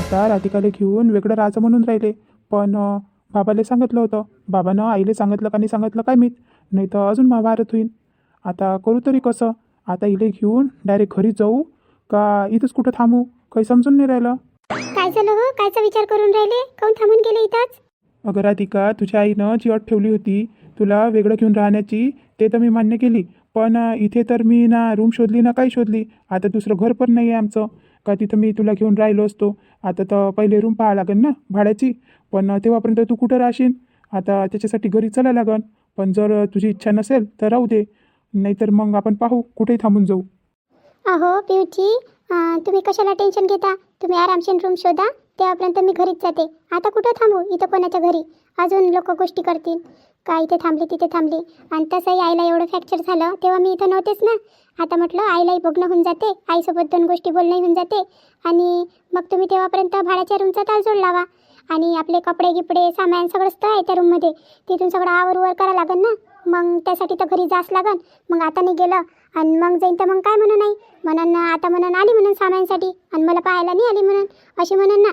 आता राधिकाला घेऊन वेगळं राहायचं म्हणून राहिले. पण बाबाला सांगितलं होतं. बाबानं आईला सांगितलं का नाही सांगितलं काय माहीत. नाही तर अजून महाभारत होईल. आता करू तरी कसं. आता इले घेऊन डायरेक्ट घरी जाऊ का इथंच कुठं थांबू, काही समजून नाही राहिलं. काय झालं हो? कायचा विचार करून राहिले? काऊन थांबून गेले इथंच? अगं राधिका, तुझ्या आईनं जी अट ठेवली होती तुला वेगळं घेऊन राहण्याची, ते तर मी मान्य केली. पण इथे तर मी ना रूम शोधली ना काही शोधली. आता दुसरं घर पण नाही आहे आमचं का तिथं मी तुला घेऊन राहिलो असतो. आता तर पहिले रूम पाहावं लागेल ना भाड्याची. पण तेव्हापर्यंत तू कुठं राहशील. आता त्याच्यासाठी घरी चला लागन. पण जर तुझी इच्छा नसेल तर राहू दे, नाहीतर मग आपण पाहू कुठेही थांबून जाऊ. अहो पिऊची, तुम्ही कशाला टेन्शन घेता? तुम्ही आरामशीर रूम शोधा, तेव्हापर्यंत मी घरीच जाते. आता कुठं थांबू इथं कोणाच्या घरी? अजून लोक गोष्टी करतील का इथे थांबली तिथे थांबली. आणि तसंही आईला एवढं फ्रॅक्चर झालं तेव्हा मी इथं नव्हतेच ना. आता म्हटलं आईलाही बघणं होऊन जाते, आईसोबत दोन गोष्टी बोलणं होऊन जाते. आणि मग तुम्ही तेव्हापर्यंत भाड्याच्या रूमचा ताळजोड लावा. आणि आपले कपडे गिपडे सामान सगळंच तर आहे त्या रूममध्ये. तिथून सगळं आवर करावं लागेल ना. मग त्यासाठी तर घरी जास लागन. मग आता नाही गेलं आणि मग जाईन तर मग काय म्हणून नाही म्हणून आता म्हणून आली म्हणून सामानसाठी आणि मला पाहायला नाही आली म्हणून अशी म्हणून ना.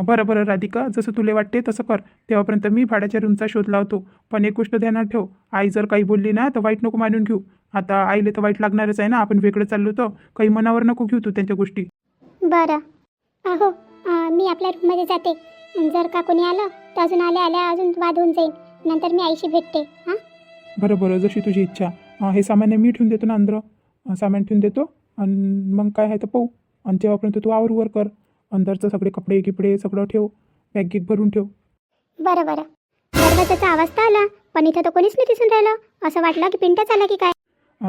बरं बरं राधिका, जसं तुला वाटते तसं कर. तेव्हापर्यंत मी भाड्याच्या रूमचा शोध लावतो. पण एक गोष्ट ध्यानात ठेव, आई जर काही बोलली ना तर वाईट नको मानून घेऊ. आता आईला तर वाईट लागणारच आहे ना. आपण वेगळं चाललो तर काही मनावर नको घेऊ तू त्यांच्या गोष्टी. बरं. अहो, मी आपल्या रूममध्ये जाते. जर का कोणी आलं तर अजून आल्या अजून वाद होऊन जाईल. नंतर मी आईशी भेटते. हां, बरं बरं, जशी तुझी इच्छा. हे सामान मी ठेवून देतो ना अंदर. सामान ठेवून देतो आणि मग काय आहे तर पाहू. आणि तेव्हापर्यंत तू आवर कर. अंदरचं सगळे कपडे गिपडे सगळं ठेव, बॅग गिग भरून ठेव. बरं बरं. दरवाजाचा आवाज तर आला, पण इथं तर कोणीच नाही दिसून राहिलं. असं वाटलं की पिंटाच आला की काय.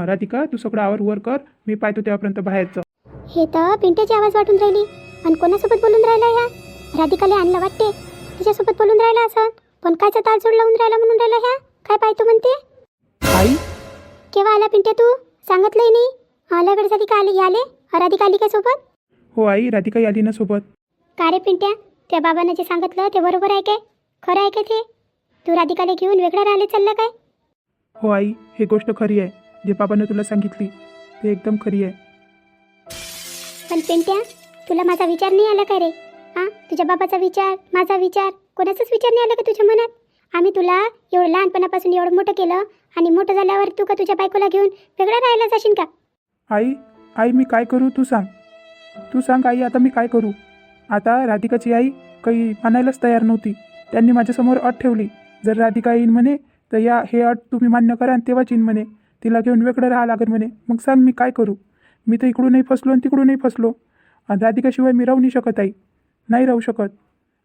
राधिका, तू सगळं आवर कर. मी पाहतो तेव्हापर्यंत बाहेरचं. हे तर पिंट्याची आवाज वाटून राहिली. आणि कोणासोबत बोलून राहिला ह्या? राधिकाला आणलं वाटते, तिच्यासोबत बोलून राहिला असं. पण कायचा ताळजोड लावून राहिला म्हणून राहिला ह्या? काय पाहतो म्हणते? आई, केव्हा आला पिंट्या तू? सांगितलंही नाही. आल्या वेळ झाली का आले? राधिका आली काय सोबत? हो आई, राधिका आली ना सोबत. का रे पिंट्या, त्या बाबांना जे सांगितलं ते बरोबर आहे काय? खरं आहे काय ते? तू राधिकाला घेऊन वेगळं राहिले चाललं काय? हो आई, ही गोष्ट खरी आहे. जे बाबांनी तुला सांगितली ते एकदम खरी आहे. पण पिंट्या, तुला माझा विचार नाही आला काय रे? हां, तुझ्या बाबाचा विचार, माझा विचार, कोणाचाच विचार नाही आला का तुझ्या मनात? आम्ही तुला एवढं लहानपणापासून एवढं मोठं केलं आणि मोठं झाल्यावर तू का तुझ्या बायकोला घेऊन वेगळं राहायला जाशील का? आई, आई मी काय करू तू सांग. तू सांग आई, आता मी काय करू. आता राधिकाची आई काही मानायलाच तयार नव्हती. त्यांनी माझ्यासमोर अट ठेवली, जर राधिका येईन म्हणे तर हे अट तुम्ही मान्य करा आणि तेव्हाच येईन म्हणे. तिला घेऊन वेगळं राहावं लागेल म्हणे. मग सांग मी काय करू. मी तर इकडूनही फसलो आणि तिकडूनही फसलो. आणि राधिकाशिवाय मी राहू नाही शकत आई, नाही राहू शकत.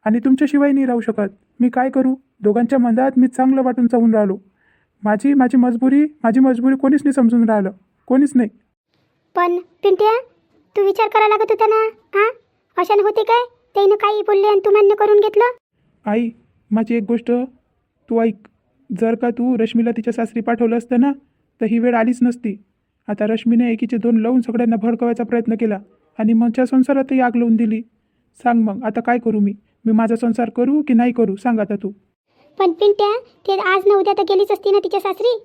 आणि तुमच्याशिवाय नाही राहू शकत. मी काय करू. दोघांच्या मधात मी चांगलं वाटून चालून राहिलो. माझी मजबुरी कोणीच नाही समजून राहिलं, कोणीच नाही. पण पिंट्या, तू विचार करायला लागत होता ना. हां, अशाने होते काय? त्यानं काही बोलले आणि तू मान्य करून घेतलं. आई, माझी एक गोष्ट तू ऐक. जर का तू रश्मीला तिच्या सासरी पाठवलं असतं ना तर ही वेळ आलीच नसती. आता रश्मीने एकीचे दोन लावून सगळ्यांना भडकवायचा प्रयत्न केला आणि माझ्या संसारातही आग लावून दिली. सांग मग आता काय करू मी. मी माझा संसार करू की नाही करू सांग आता तू. पण पिंट्या, ते आज न उद्या तर गेलीच असती ना तिच्या सासरी.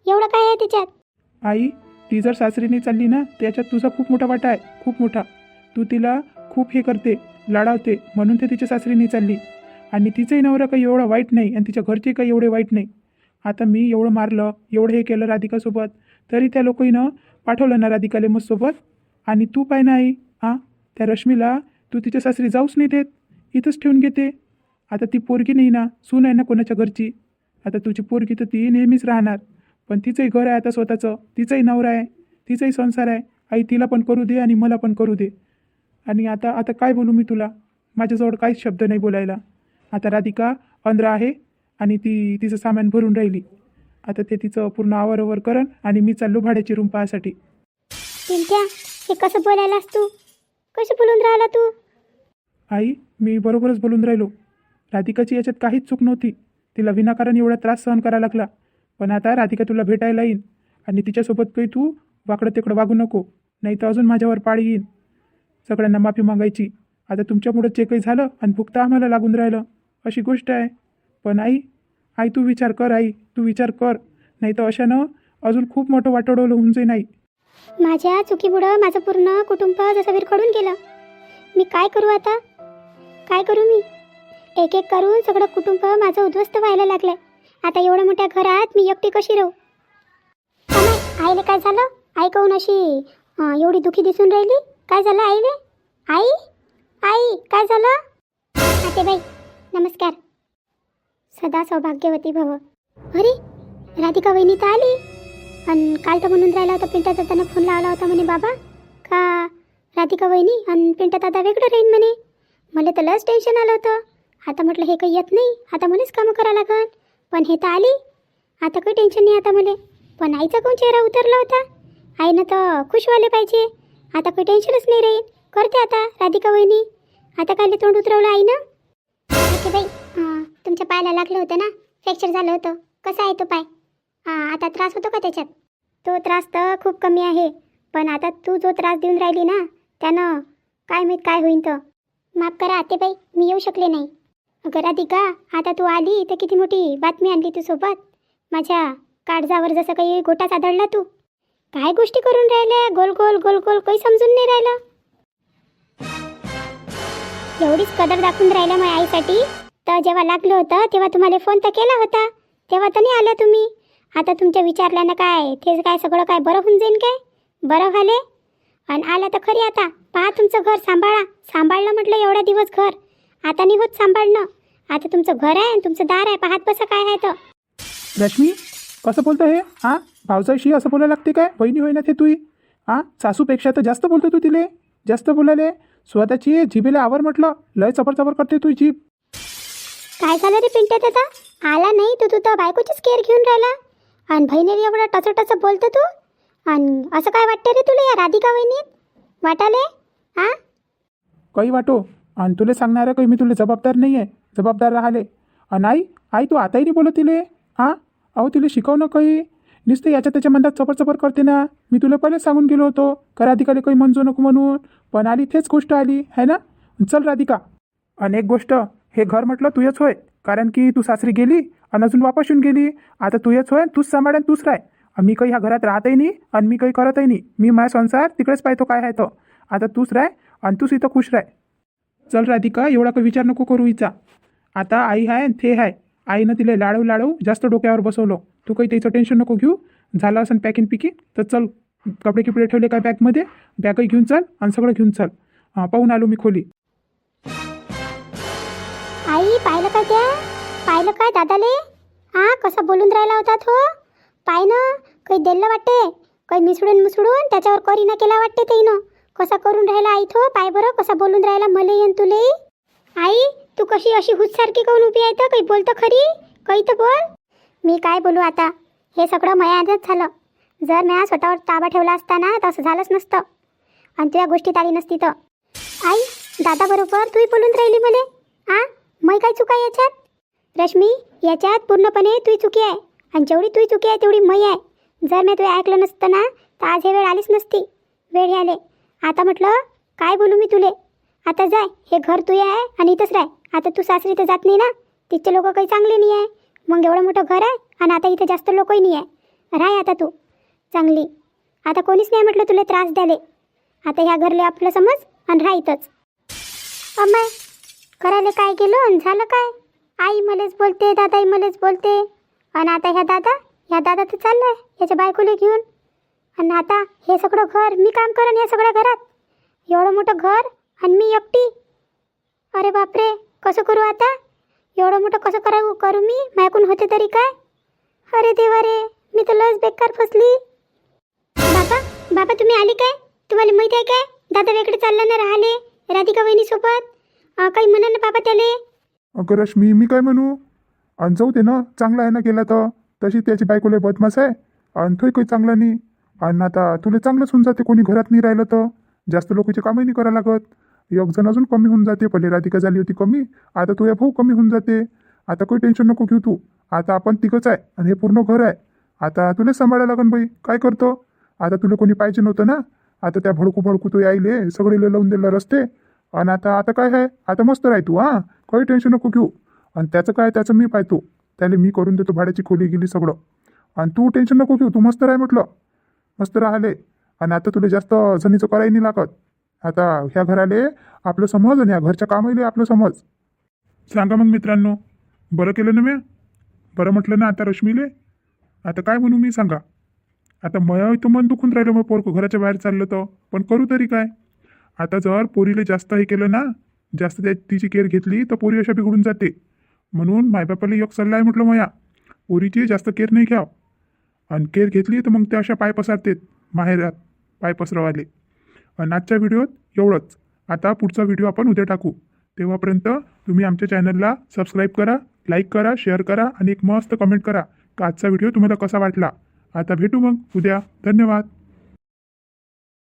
एवढं काय आहे त्याच्यात? आई, ती जर सासरीने चालली ना त्याच्यात तुझा खूप मोठा वाटा आहे, खूप मोठा. तू तिला खूप हे करते, लाडावते, म्हणून ते तिच्या सासरीने चालली. आणि तिचंही नवरा काही एवढा वाईट नाही आणि तिच्या घरचे काही एवढे वाईट नाही. आता मी एवढं मारलं, एवढं हे केलं राधिकासोबत, तरी त्या लोकांनं पाठवलं ना राधिकाले मजसोबत. आणि तू पाय ना आई, त्या रश्मीला तू तिच्या सासरी जाऊच नाही देत, इथंच ठेवून घेते. आता ती पोरगी नाही ना, सून आहे ना कोणाच्या घरची. आता तुझी पोरगी तर ती नेहमीच राहणार. पण तिचंही घर आहे आता स्वतःचं, तिचाही नवरा आहे, तिचाही संसार आहे. आई, तिला पण करू दे आणि मला पण करू दे. आणि आता आता काय बोलू मी तुला. माझ्याजवळ काहीच शब्द नाही बोलायला. आता राधिका अंध्र आहे आणि ती तिचं सामान भरून राहिली. आता ते तिचं पूर्ण आवर करन आणि मी चाललो भाड्याची रूम पाहायसाठी. पिंट्या, हे कसं बोलायलास तू? कसं बोलून राहिला तू? आई, मी बरोबरच बोलून राहिलो. राधिकाची याच्यात काहीच चूक नव्हती. तिला विनाकारण एवढा त्रास सहन करायला लागला. पण आता राधिका तुला भेटायला येईन आणि तिच्यासोबत काही तू वाकडं तिकडं वागू नको, नाही तर अजून माझ्यावर पाळी येईन. सगळ्यांना माफी मागायची. आता तुमच्यामुळं जे काही झालं आणि भुगता आम्हाला लागून राहिलं अशी गोष्ट आहे. पण आई तू विचार कर. आई तू विचार कर, नाही तर अशानं अजून खूप मोठं वाटोळं होऊन जाईल. नाही, माझ्या चुकीमुळं माझं पूर्ण कुटुंब जसं विरखडून गेलं. मी काय करू आता? काय करू मी? एक एक करून सगळं कुटुंब माझं उद्ध्वस्त व्हायला लागलंय. आता एवढ्या मोठ्या घरात मी एकटी कशी राहू? आईले काय झालं? आई काहून अशी एवढी दुखी दिसून राहिली? काय झालं आईले? आई आई काय झालं? आतेबाई नमस्कार. सदा सौभाग्यवती भव. अरे राधिका वहिनी तर आली. आणि काल तर म्हणून राहिला होता पिंटा दादानं फोन लावला होता म्हणे बाबा का राधिका वहिनी आणि पिंटा दादा वेगळं राहीन म्हणे. मला तर लस टेन्शन आलं होतं. आता म्हटलं हे काही येत नाही, आता मलाच कामं करा लागन. पण हे तर आली, आता काही टेन्शन नाही आता मला. पण आईचा कोण चेहरा उतरला होता? आईनं तर खुश व्हायला पाहिजे. आता काही टेन्शनच नाही राहील. करते आता राधिका वहिनी. आता काय तोंड उतरवलं आईनं? ओके बाई, तुमच्या पायाला लागलं होतं ना, फ्रॅक्चर झालं होतं. कसा आहे तो पाय? आता त्रास होतो का त्याच्यात? तो त्रास तर खूप कमी आहे, पण आता तू जो त्रास देऊन राहिली ना त्यानं काय माहीत काय होईन तर. माफ करा आतेबाई, मी येऊ शकले नाही. अगं राधिका, आता तू आली तर किती मोठी बातमी आणली तू सोबत. माझ्या काळजावर जसं काही गोटाच आदळला तू. काय गोष्टी करून राहिल्या गोल गोल गोल गोल, काही समजून नाही राहिलं. एवढीच कदर दाखवून राहिल्या माझ्या आईसाठी तर जेव्हा लागलं होतं तेव्हा तुम्हाला फोन तर केला होता, तेव्हा तर नाही आल्या तुम्ही. आता तुमच्या विचारल्यानं काय ते काय सगळं काय बरं होऊन जाईन काय? बरं व्हाले आणि आल्या तर खरी. आता पहा तुमचं घर सांभाळा. सांभाळलं म्हटलं एवढा दिवस घर, आता नाही होत सांभाळणं. आता तुमचं घर आहे आणि तुमचं दार आहे, पाहत बसा काय आहे तर. रश्मी कसं बोलतं हे? हां भावजाईशी असं बोलायला लागते काय? बहिणी होईना ते तुई. हां सासूपेक्षा तर जास्त बोलतो तू तिले, जास्त बोलायले. स्वतःची जिभेला आवर म्हटलं, लय चपर चपर करते तू जीभ. काय झालं रे पिंट्या दादा? आला नाही तू तर बायकोचीच केअर घेऊन राहिला आणि बहिणीला एवढं टचटच बोलतो तू. आणि असं काय वाटतं रे तुला या राधिका वहिनीत वाटाले? हां काही वाटो, आणि तुला सांगणारं काही मी तुला जबाबदार नाही आहे, जबाबदार राहिले. आणि आई आई तू आताही नाही बोलत तिले. हां अहो तिला शिकवणं काही नुसतं याच्या त्याच्या मनात चपर चपर करते ना. मी तुला पहिलेच सांगून गेलो होतो का राधिकाला काही म्हणजो नको म्हणून, पण आली तेच गोष्ट आली है ना. चल राधिका, आणि एक गोष्ट, हे घर म्हटलं तुझंच होय, कारण की तू सासरी गेली आणि अजून वापस येऊन गेली. आता तुझंच होय, तूच सांभाळ तूच राह. मी काही ह्या घरात राहतही नाही आणि मी काही करतही नाही. मी माझा संसार तिकडेच पाहतो काय आहे तो. आता तूच राह आणि तूच इथं खुश राह. चल राधिका, एवढा काही विचार नको करू हिचा. आता आई आहे ते आहे. आईनं तिला लाडू जास्त डोक्यावर बसवलं. तू काही त्याचं टेन्शन नको घेऊ. झालं असं पॅकिंग पिकिंग तर चल, कपडे किपडे ठेवले काय बॅगमध्ये, बॅगही घेऊन चल आणि सगळं घेऊन चल. पाहून आलो मी खोली. आई पाहिलं का त्या? पाहिलं काय दादाले? कसा बोलून राहिला होता तो. पाय ना, काही दिलं वाटते, काही मिसळून त्याच्यावर करीना केला वाटते तेनं. कसा करून राहिला आई तो, पाय बरं कसा बोलून राहिला मले येन तुले. आई तू कशी अशी हुससारखी काऊन उभी आहे तर? काही बोलतं खरी, काही तर बोल. मी काय बोलू आता, हे सगळं मयातच झालं. जर मी स्वतःवर ताबा ठेवला असता ना तर असं झालंच नसतं आणि तुझ्या गोष्टीत आली नसती तर. आई दादा बरोबर तूही बोलून राहिली मले. मै काय चुका याच्यात? रश्मी, याच्यात पूर्णपणे तुही चुकी आहे आणि जेवढी तुही चुकी आहे तेवढी मै आहे. जर मी तुला ऐकलं नसतं ना तर आज हे वेळ आलीच नसती. वेळ आले. आता म्हटलं काय बोलू मी तुले. आता जाय, हे घर तुझे आहे आणि इथंच राह. आता तू सासरी तर जात नाही ना, तिथचे लोक काही चांगले नाही आहे. मग एवढं मोठं घर आहे आणि आता इथं जास्त लोकही नाही आहे. राह आता तू चांगली. आता कोणीच नाही म्हटलं तुला त्रास द्याले. आता ह्या घरले आपलं समज आणि राह इथंच. अम्माय करायला काय गेलो आणि झालं काय? आई मलाच बोलते, दादाही मलाच बोलते. आणि आता ह्या दादा तर चाललाय याच्या बायकोले घेऊन. आणि आता हे सगळं घर मी काम करेन या सगळ्या घरात. एवढं मोठं घर आणि मी एकटी. अरे बापरे, कसं करू आता? एवढं मोठं कसं करू मी? माझ्याकडून होते तरी काय? अरे देवा रे, मी तर लस बेकार फसली. बाबा तुम्ही आले काय? तुम्हाला माहिती आहे काय दादा वेगळे चालला ना राहिले राधिका वहिनीसोबत? काही म्हणा ना बाबा त्याले. अगं रश्मी, मी काय म्हणू? आणि जाऊ दे ना, चांगला आहे ना गेला तर. तशी त्याची बायकोले बदमाश आहे आणि तोही काही चांगला नाही. आणि आता तुला चांगलंच होऊन जाते, कोणी घरात नाही राहिलं तर. जास्त लोकांचे कामही नाही करावं लागत. एक जण अजून कमी होऊन जाते. पहिले राधिका झाली होती कमी, आता तुझ्या भाऊ कमी होऊन जाते. आता काही टेन्शन नको घेऊ तू. आता आपण तिघंच आहे आणि हे पूर्ण घर आहे. आता तुला सांभाळायला लागन बाई. काय करतो आता? तुला कोणी पाहिजे नव्हतं ना. आता त्या भडकू तू यायले सगळे लावून दिलं रस्ते. आणि आता काय आहे? आता मस्त राह तू. काही टेन्शन नको घेऊ. आणि त्याचं काय, त्याचं मी पाहतो. त्याला मी करून देतो, भाड्याची खोली गेली सगळं. आणि तू टेन्शन नको घेऊ, तू मस्त राह म्हटलं. मस्त राहिले. आणि आता तुला जास्त जणीचं करायला नाही लागत. आता ह्या घराले आपलं समज आणि ह्या घरच्या कामाले आपलं समज. सांगा मग मित्रांनो, बरं केलं ना मी? बरं म्हटलं ना आता रश्मीले? आता काय म्हणू मी सांगा? आता मया इथं मन दुखून राहिलं मग पोरकं घराच्या बाहेर चाललं तर, पण करू तरी काय? आता जर पोरीले जास्त हे केलं ना, जास्त तिची केअर घेतली तर पोरी अशा बिघडून जाते. म्हणून मायबापाला एक सल्ला आहे म्हटलं मया, पोरीची जास्त केअर नाही घ्याव. आणि केअर घेतली तर मग ते अशा पाय पसरतेत माहेरात, पाय पसरवाले. आणि आजच्या व्हिडिओत एवढंच. आता पुढचा व्हिडिओ आपण उद्या टाकू. तेव्हापर्यंत तुम्ही आमच्या चॅनलला सबस्क्राईब करा, लाईक करा, शेअर करा आणि एक मस्त कमेंट करा का आजचा व्हिडिओ तुम्हाला कसा वाटला. आता भेटू मग उद्या. धन्यवाद.